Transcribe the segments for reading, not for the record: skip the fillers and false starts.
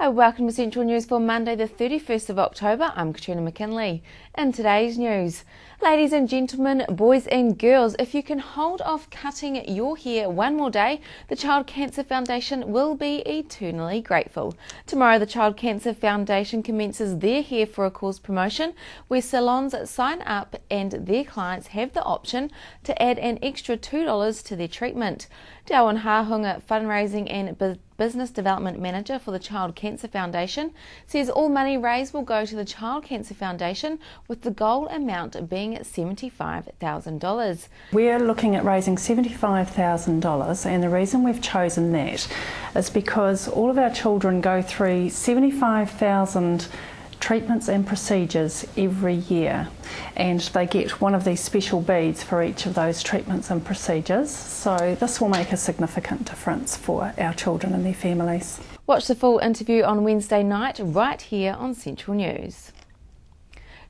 Hi, welcome to Central News for Monday the 31st of October. I'm Katrina McKinley. In today's news, ladies and gentlemen, boys and girls, if you can hold off cutting your hair one more day, the Child Cancer Foundation will be eternally grateful. Tomorrow, the Child Cancer Foundation commences their Hair for a Cause promotion, where salons sign up and their clients have the option to add an extra $2 to their treatment. Darwin Hahunga, Fundraising and Business Development Manager for the Child Cancer Foundation, says all money raised will go to the Child Cancer Foundation, with the goal amount being $75,000. We're looking at raising $75,000, and the reason we've chosen that is because all of our children go through 75,000 treatments and procedures every year, and they get one of these special beads for each of those treatments and procedures, so this will make a significant difference for our children and their families. Watch the full interview on Wednesday night right here on Central News.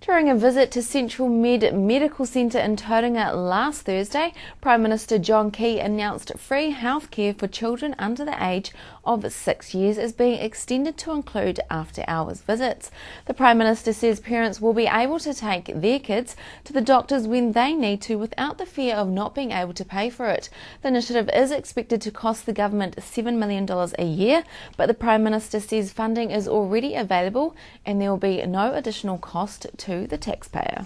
During a visit to Central Medical Centre in Tauranga last Thursday, Prime Minister John Key announced free healthcare for children under the age of 6 years is being extended to include after-hours visits. The Prime Minister says parents will be able to take their kids to the doctors when they need to without the fear of not being able to pay for it. The initiative is expected to cost the government $7 million a year, but the Prime Minister says funding is already available and there will be no additional cost to the taxpayer.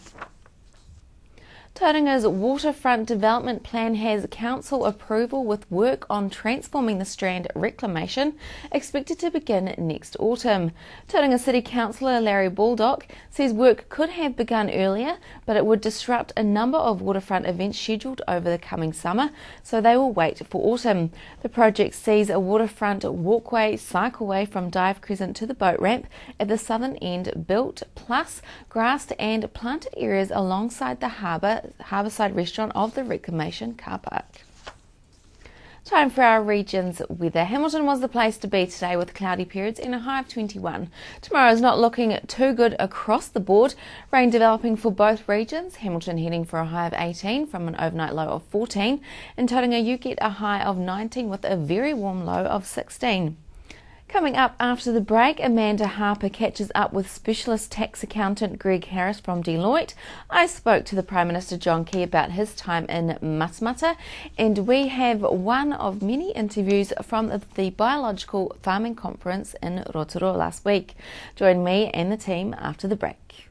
Tauranga's waterfront development plan has council approval, with work on transforming the Strand reclamation expected to begin next autumn. Tauranga City Councillor Larry Baldock says work could have begun earlier, but it would disrupt a number of waterfront events scheduled over the coming summer, so they will wait for autumn. The project sees a waterfront walkway, cycleway from Dive Crescent to the boat ramp at the southern end built, plus grassed and planted areas alongside the Harbourside restaurant of the reclamation car park. Time for our region's weather. Hamilton was the place to be today, with cloudy periods and a high of 21. Tomorrow is not looking too good across the board. Rain developing for both regions. Hamilton heading for a high of 18 from an overnight low of 14. In Tauranga you get a high of 19 with a very warm low of 16. Coming up after the break, Amanda Harper catches up with specialist tax accountant Greg Harris from Deloitte. I spoke to the Prime Minister John Key about his time in Matamata, and we have one of many interviews from the Biological Farming Conference in Rotorua last week. Join me and the team after the break.